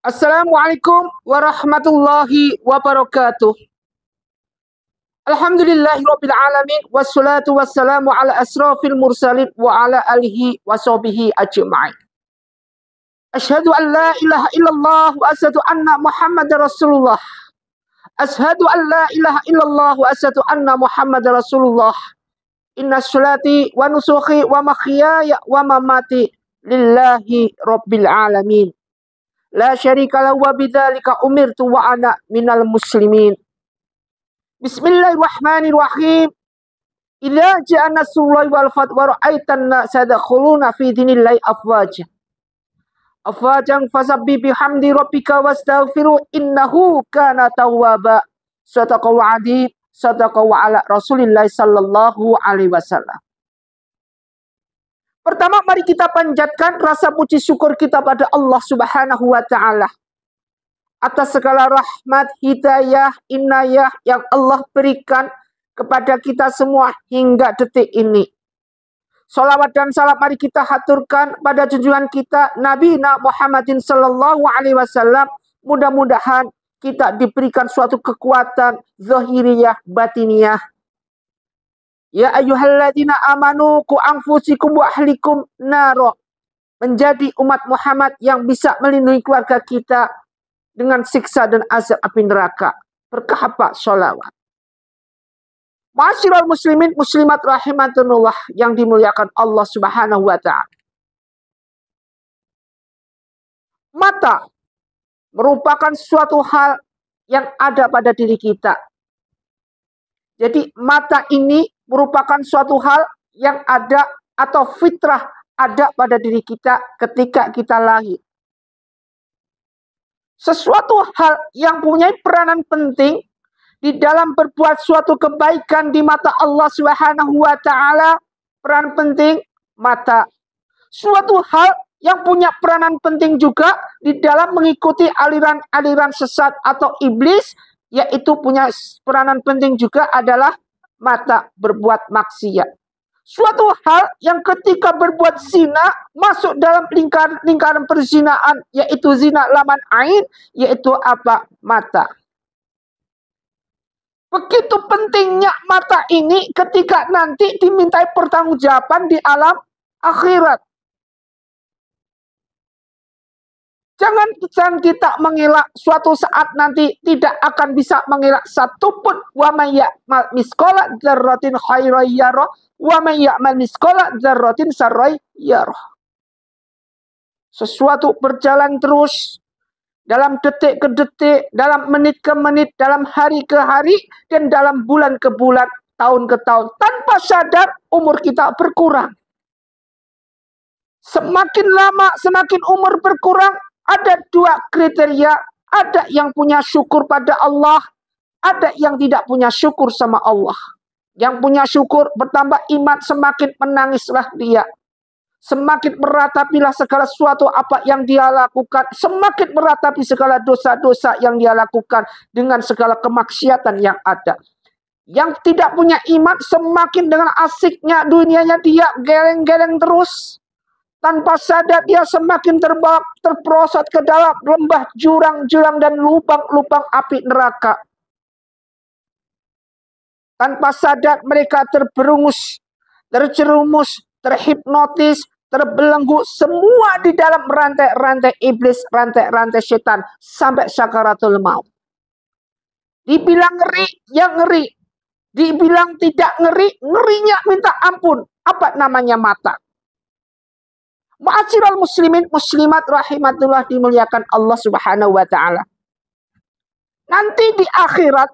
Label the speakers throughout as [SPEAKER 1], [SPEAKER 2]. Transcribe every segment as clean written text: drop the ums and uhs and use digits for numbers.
[SPEAKER 1] Assalamualaikum warahmatullahi wabarakatuh. Alhamdulillahirabbil alamin wassalatu wassalamu ala asrofil mursalin wa ala alihi wa sahbihi ajma'in. Asyhadu an la ilaha illallah wa asyhadu anna Muhammadar Rasulullah. Asyhadu an la ilaha illallah wa asyhadu anna Muhammadar Rasulullah. Inna sholati wa nusuki wa mahyaya wa mamati lillahi rabbil alamin. La syarika lahu wa bidzalika umirtu wa ana minal muslimin. Bismillahirrahmanirrahim. Idza ja'a nasrullahi wal fath wa ra'aitan nasa yadkhuluna fi dinillahi afwaja. Afwajan fasabbih bihamdi rabbika wastaghfiru innahu kana tawwaba. Sadaqallahu adzim. Sadaqallahu ala Rasulillah sallallahu alaihi wasallam. Pertama, mari kita panjatkan rasa puji syukur kita pada Allah Subhanahu wa Ta'ala atas segala rahmat, hidayah, inayah yang Allah berikan kepada kita semua hingga detik ini. Salawat dan salam mari kita haturkan pada junjungan kita Nabi Muhammadin sallallahu alaihi wasallam. Mudah-mudahan kita diberikan suatu kekuatan zahiriyah, batiniyah. Ya ayyuhalladzina amanu qu anfusikum wa ahlikum naro. Menjadi umat Muhammad yang bisa melindungi keluarga kita dengan siksa dan azab api neraka. Berkah apa? Sholawat. Ma'asyiral muslimin muslimat rahimakumullah yang dimuliakan Allah Subhanahu wa Ta'ala. Mata merupakan suatu hal yang ada pada diri kita. Jadi mata ini merupakan suatu hal yang ada atau fitrah ada pada diri kita ketika kita lahir. Sesuatu hal yang punya peranan penting di dalam berbuat suatu kebaikan di mata Allah Subhanahu wa Ta'ala, peran penting mata. Suatu hal yang punya peranan penting juga di dalam mengikuti aliran-aliran sesat atau iblis, yaitu punya peranan penting juga adalah mata, berbuat maksiat. Suatu hal yang ketika berbuat zina masuk dalam lingkaran perzinaan, yaitu zina laman ain, yaitu apa? Mata. Begitu pentingnya mata ini ketika nanti dimintai pertanggungjawaban di alam akhirat. Jangan kita mengelak, suatu saat nanti tidak akan bisa mengelak satupun. Wa may ya'mal misqala dzarratin khairan yarah wa may ya'mal misqala dzarratin syarran yarah. Sesuatu berjalan terus dalam detik ke detik, dalam menit ke menit, dalam hari ke hari, dan dalam bulan ke bulan, tahun ke tahun. Tanpa sadar umur kita berkurang. Semakin lama, semakin umur berkurang. Ada dua kriteria, ada yang punya syukur pada Allah, ada yang tidak punya syukur sama Allah. Yang punya syukur bertambah iman, semakin menangislah dia. Semakin meratapilah segala sesuatu apa yang dia lakukan, semakin meratapi segala dosa-dosa yang dia lakukan dengan segala kemaksiatan yang ada. Yang tidak punya iman, semakin dengan asiknya dunianya dia geleng-geleng terus. Tanpa sadar dia semakin terperosot ke dalam lembah jurang-jurang dan lubang-lubang api neraka. Tanpa sadar mereka terberungus, terjerumus, terhipnotis, terbelenggu semua di dalam rantai-rantai iblis, rantai-rantai setan sampai sakaratul maut. Dibilang ngeri, ya ngeri. Dibilang tidak ngeri, ngerinya minta ampun. Apa namanya mata? Ma'asyiral muslimin muslimat rahimatullah dimuliakan Allah Subhanahu wa Ta'ala. Nanti di akhirat,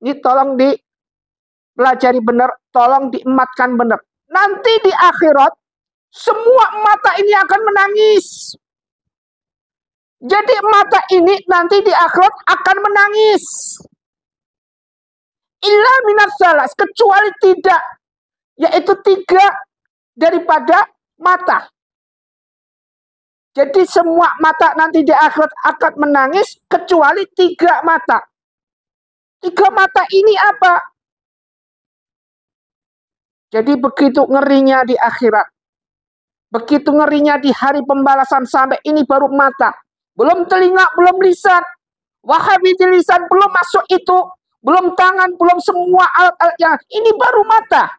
[SPEAKER 1] ini tolong dipelajari benar, tolong diematkan benar. Nanti di akhirat, semua mata ini akan menangis. Jadi mata ini nanti di akhirat akan menangis. Illa minas salas, kecuali tidak, yaitu tiga daripada mata. Jadi semua mata nanti di akhirat akan menangis kecuali tiga mata. Tiga mata ini apa? Jadi begitu ngerinya di akhirat. Begitu ngerinya di hari pembalasan sampai ini baru mata. belum telinga, belum lisan. Wahabi di lisan belum masuk itu, belum tangan, belum semua alat-alat yang ini baru mata.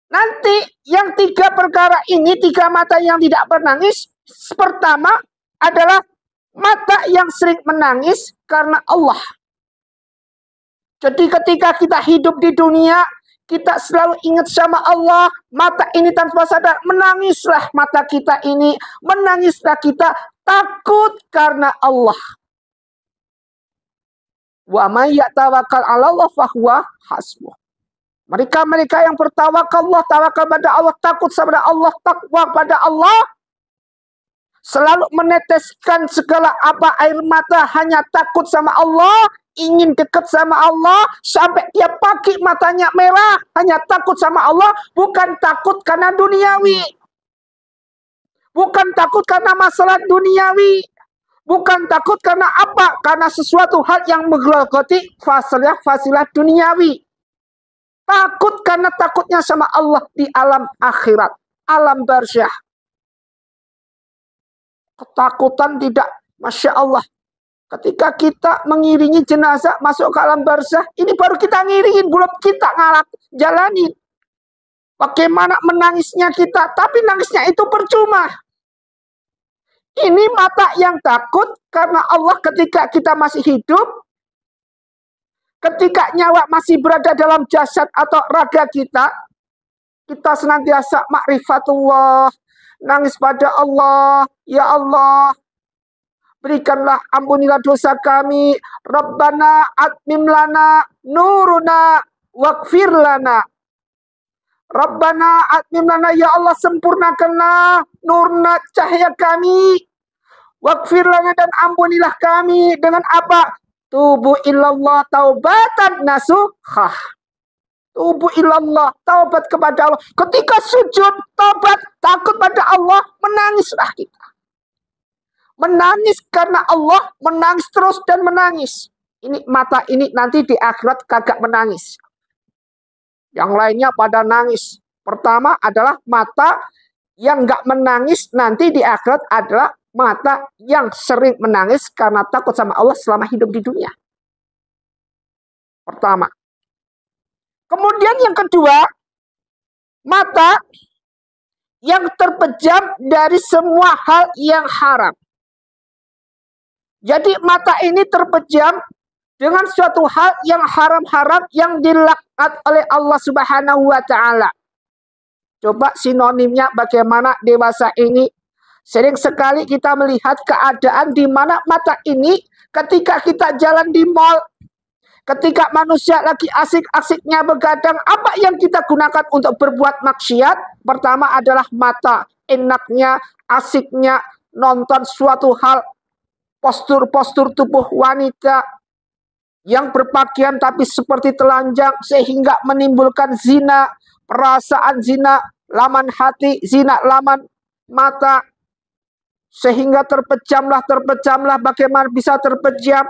[SPEAKER 1] Nanti yang tiga perkara ini, tiga mata yang tidak menangis, pertama adalah mata yang sering menangis karena Allah. Jadi ketika kita hidup di dunia, kita selalu ingat sama Allah. Mata ini tanpa sadar, menangislah mata kita ini. Menangislah kita takut karena Allah. Wa may yatawakkal 'ala Allah fahuwa hasbuh. Mereka-mereka yang bertawakal Allah, tawakal pada Allah, takut kepada Allah, takwa pada Allah, selalu meneteskan segala apa air mata, hanya takut sama Allah, ingin dekat sama Allah, sampai dia pakai matanya merah, hanya takut sama Allah, bukan takut karena duniawi. Bukan takut karena masalah duniawi. Bukan takut karena apa? Karena sesuatu hal yang menggerogoti fasilah duniawi. Takut karena takutnya sama Allah di alam akhirat, alam barzakh. Ketakutan tidak, Masya Allah. Ketika kita mengiringi jenazah masuk ke alam barzakh, ini baru kita ngiringin, belum kita jalanin. Bagaimana menangisnya kita, tapi nangisnya itu percuma. Ini mata yang takut karena Allah ketika kita masih hidup, ketika nyawa masih berada dalam jasad atau raga kita senantiasa ma'rifatullah, nangis pada Allah, ya Allah, berikanlah, ampunilah dosa kami, Rabbana atmim lana nuruna waghfir lana. Rabbana atmim lana, ya Allah, sempurnakanlah nurna, cahaya kami, waghfir lana, dan ampunilah kami dengan apa? Tubu ilallah taubatan nasuhah. Tubu ilallah, taubat kepada Allah. Ketika sujud, taubat, takut pada Allah, menangislah kita. Menangis karena Allah, menangis terus dan menangis. Ini mata ini nanti di akhirat kagak menangis. Yang lainnya pada nangis. Pertama adalah mata yang nggak menangis, nanti di akhirat adalah mata yang sering menangis karena takut sama Allah selama hidup di dunia. Pertama. Kemudian yang kedua, mata yang terpejam dari semua hal yang haram. Jadi mata ini terpejam dengan suatu hal yang haram-haram yang dilaknat oleh Allah Subhanahu wa Ta'ala. Coba sinonimnya bagaimana dewasa ini. Sering sekali kita melihat keadaan di mana mata ini ketika kita jalan di mal, ketika manusia lagi asik-asiknya begadang, apa yang kita gunakan untuk berbuat maksiat? Pertama adalah mata, enaknya, asiknya, nonton suatu hal, postur-postur tubuh wanita yang berpakaian tapi seperti telanjang sehingga menimbulkan zina, perasaan zina, laman hati, zina laman mata, sehingga terpejamlah, bagaimana bisa terpejam?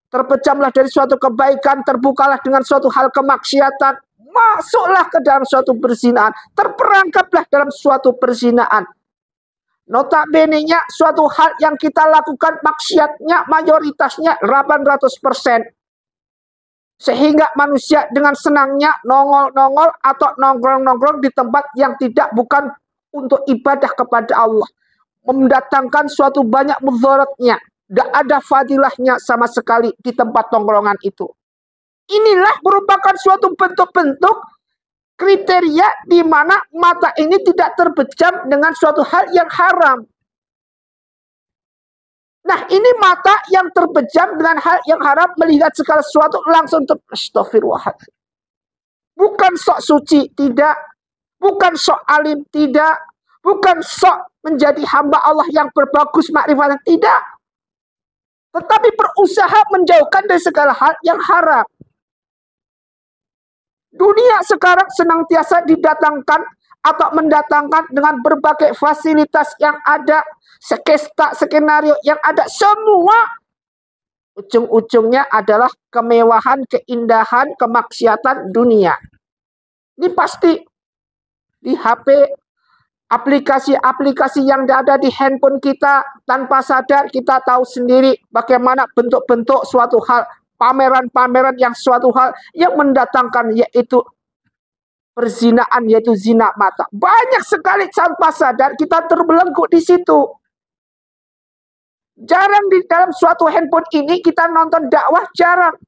[SPEAKER 1] Terpejamlah dari suatu kebaikan, terbukalah dengan suatu hal kemaksiatan, masuklah ke dalam suatu perzinaan, terperangkaplah dalam suatu perzinaan. Notabene-nya suatu hal yang kita lakukan maksiatnya mayoritasnya 800%. Sehingga manusia dengan senangnya nongol-nongol atau nongkrong-nongkrong di tempat yang bukan untuk ibadah kepada Allah. Mendatangkan suatu banyak mudaratnya. Tidak ada fadilahnya sama sekali di tempat tongkrongan itu. Inilah merupakan suatu bentuk-bentuk kriteria di mana mata ini tidak terpejam dengan suatu hal yang haram. Nah, ini mata yang terpejam dengan hal yang haram, melihat segala sesuatu langsung astagfirullahaladzim. Bukan sok suci, tidak. Bukan sok alim, tidak. Bukan sok menjadi hamba Allah yang berbagus makrifat, tidak. Tetapi berusaha menjauhkan dari segala hal yang haram. Dunia sekarang senantiasa didatangkan atau mendatangkan dengan berbagai fasilitas yang ada, skenario yang ada, semua ujung-ujungnya adalah kemewahan, keindahan, kemaksiatan dunia. Ini pasti di HP aplikasi-aplikasi yang ada di handphone kita, tanpa sadar kita tahu sendiri bagaimana bentuk-bentuk suatu hal, pameran-pameran yang suatu hal yang mendatangkan yaitu perzinaan, yaitu zina mata. Banyak sekali tanpa sadar kita terbelenggu di situ. Jarang di dalam suatu handphone ini kita nonton dakwah, jarang.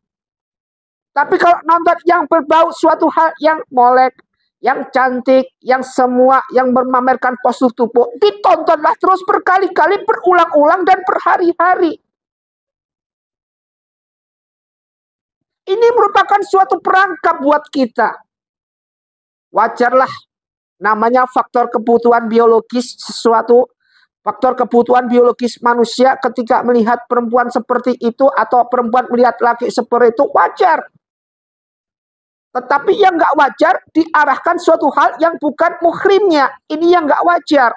[SPEAKER 1] Tapi kalau nonton yang berbau suatu hal yang molek, yang cantik, yang semua, yang memamerkan postur tubuh, ditontonlah terus berkali-kali, berulang-ulang dan berhari-hari. Ini merupakan suatu perangkap buat kita. Wajarlah, namanya faktor kebutuhan biologis sesuatu, faktor kebutuhan biologis manusia ketika melihat perempuan seperti itu atau perempuan melihat laki seperti itu, wajar. Tetapi yang nggak wajar diarahkan suatu hal yang bukan muhrimnya. Ini yang nggak wajar.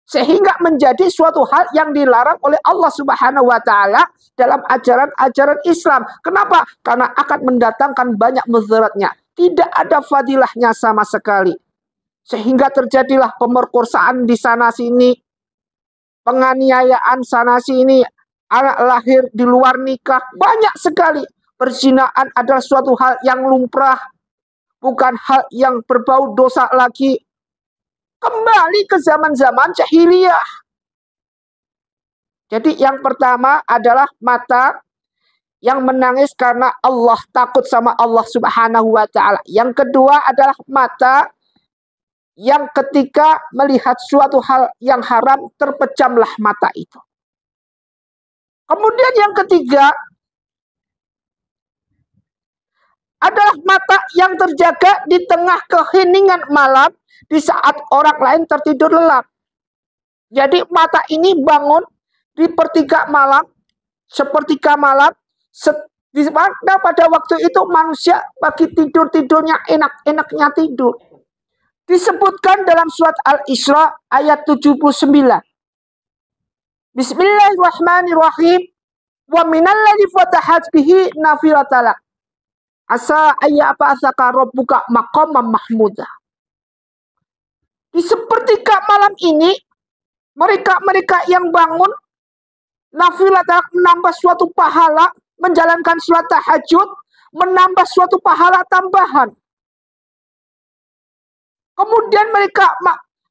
[SPEAKER 1] Sehingga menjadi suatu hal yang dilarang oleh Allah Subhanahu wa Ta'ala dalam ajaran-ajaran Islam. Kenapa? Karena akan mendatangkan banyak mudaratnya. Tidak ada fadilahnya sama sekali. Sehingga terjadilah pemerkosaan di sana sini, penganiayaan sana sini, anak lahir di luar nikah, banyak sekali. Perzinaan adalah suatu hal yang lumrah, bukan hal yang berbau dosa lagi. Kembali ke zaman-zaman jahiliyah. Jadi yang pertama adalah mata yang menangis karena Allah, takut sama Allah Subhanahu wa Ta'ala. Yang kedua adalah mata yang ketika melihat suatu hal yang haram, terpejamlah mata itu. Kemudian yang ketiga adalah mata yang terjaga di tengah keheningan malam di saat orang lain tertidur lelap. Jadi mata ini bangun di sepertiga malam, di mana pada waktu itu manusia bagi tidurnya enak-enaknya tidur. Disebutkan dalam surat Al-Isra ayat 79. Bismillahirrahmanirrahim. Wa minal ladzi fatahat bihi nafilatala. Asa ayyab'atsaka rabbuka maqaman mahmuda. Di sepertiga malam ini, mereka yang bangun, nafilah menambah suatu pahala, menjalankan sholat tahajud, menambah suatu pahala tambahan. Kemudian mereka,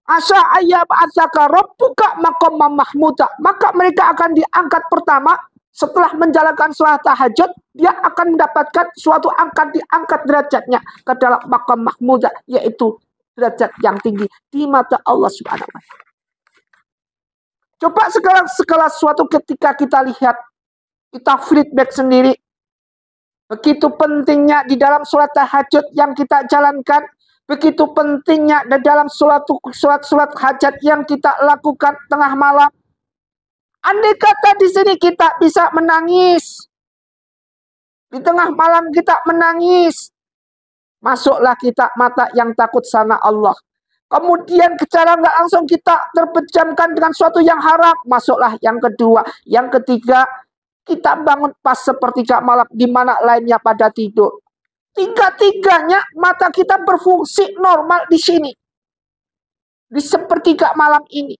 [SPEAKER 1] asa ayyab'atsaka rabbuka maqaman mahmuda. Maka mereka akan diangkat pertama. Setelah menjalankan sholat tahajud, dia akan mendapatkan suatu diangkat derajatnya ke dalam maqam mahmuda, yaitu derajat yang tinggi di mata Allah Subhanahu wa Ta'ala. Coba segala suatu ketika kita lihat, kita feedback sendiri. Begitu pentingnya di dalam sholat tahajud yang kita jalankan, begitu pentingnya di dalam sholat hajat yang kita lakukan tengah malam. Andai kata di sini kita bisa menangis, di tengah malam kita menangis, masuklah kita mata yang takut sama Allah. Kemudian secara nggak langsung kita terpejamkan dengan suatu yang haram, masuklah yang kedua. Yang ketiga, kita bangun pas sepertiga malam, di mana lainnya pada tidur. Tiga-tiganya mata kita berfungsi normal di sini, di sepertiga malam ini.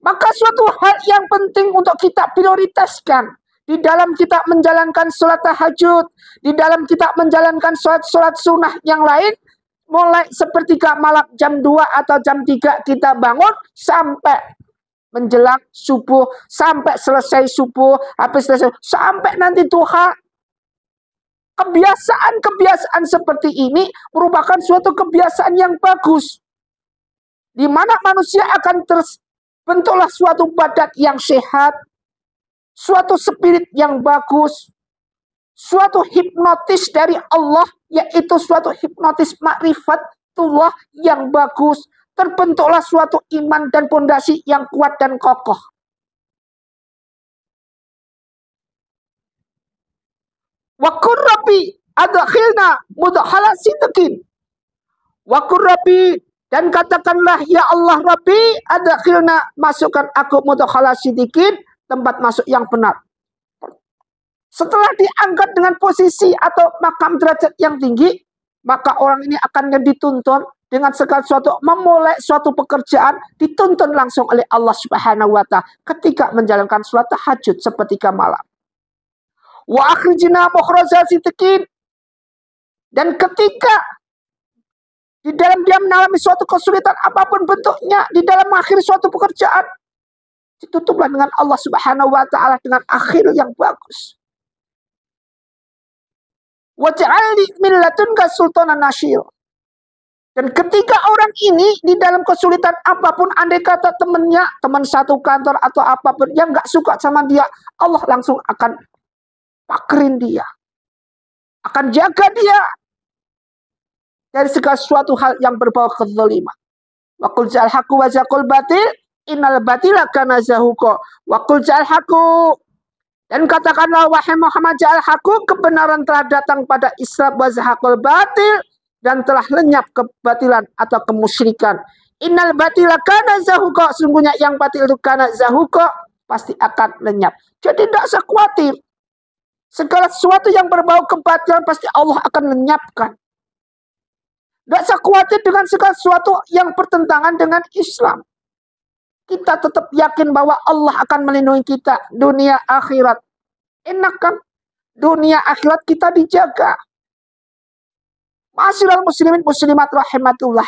[SPEAKER 1] Maka suatu hal yang penting untuk kita prioritaskan di dalam kita menjalankan sholat tahajud, di dalam kita menjalankan sholat sunnah yang lain, mulai sepertiga malam jam 2 atau jam 3 kita bangun sampai menjelang subuh, sampai selesai subuh, sampai nanti duha. Kebiasaan-kebiasaan seperti ini merupakan suatu kebiasaan yang bagus, di mana manusia akan bentuklah suatu badan yang sehat, suatu spirit yang bagus, suatu hipnotis dari Allah, yaitu suatu hipnotis ma'rifatullah yang bagus. Terbentuklah suatu iman dan pondasi yang kuat dan kokoh. Wa qur rabbi adkhilna mudkhala sidqin. Wa qur rabbi, dan katakanlah, ya Allah Rabbi, adkhilna, masukkan aku mudkhala sidqin, tempat masuk yang benar. Setelah diangkat dengan posisi atau makam derajat yang tinggi, maka orang ini akan dituntun dengan segala sesuatu, memulai suatu pekerjaan dituntun langsung oleh Allah Subhanahu wa Ta'ala ketika menjalankan sholat tahajud sepertiga malam. Wa akhrijna mukhraja sidqin, dan ketika di dalam dia mengalami suatu kesulitan apapun bentuknya di dalam mengakhiri suatu pekerjaan, ditutuplah dengan Allah Subhanahu wa Ta'ala dengan akhir yang bagus. Waj'alni min ladunka sultanan nasyir. Dan ketika orang ini di dalam kesulitan apapun, andai kata temannya, teman satu kantor atau apapun yang nggak suka sama dia, Allah langsung akan pakrin dia, akan jaga dia dari segala suatu hal yang berbau kezaliman. Wa qul ja'al haqqu wa zaqul batil innal batila kana zahuqa. Wa qul ja'al haqqu, dan katakanlah wahai Muhammad, ja'al haqqu, kebenaran telah datang pada Islam, wa zaqul batil, dan telah lenyap kebatilan atau kemusyrikan. Innal batila kana zahuqa, sungguhnya yang batil itu kana zahuqa, pasti akan lenyap. Jadi tidak usah khawatir. Segala sesuatu yang berbau kebatilan pasti Allah akan lenyapkan. Tidak usah khawatir dengan segala sesuatu yang bertentangan dengan Islam. Kita tetap yakin bahwa Allah akan melindungi kita dunia akhirat. Enak kan? Dunia akhirat kita dijaga. Ma'asyiral muslimin muslimat rahimatullah.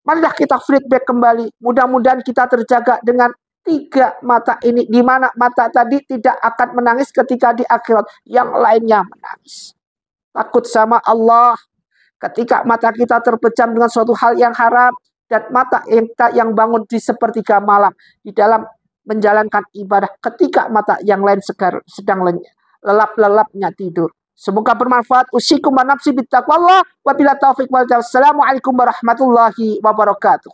[SPEAKER 1] Marilah kita feedback kembali. Mudah-mudahan kita terjaga dengan 3 mata ini. Di mana mata tadi tidak akan menangis ketika di akhirat. Yang lainnya menangis. Takut sama Allah. Ketika mata kita terpejam dengan suatu hal yang haram. Dan mata kita yang bangun di sepertiga malam. Di dalam menjalankan ibadah. Ketika mata yang lain sedang lelap-lelapnya tidur. Semoga bermanfaat. Usikum wa nafsi bittaqwallah. Wabillahi taufiq wal hidayah. Assalamualaikum warahmatullahi wabarakatuh.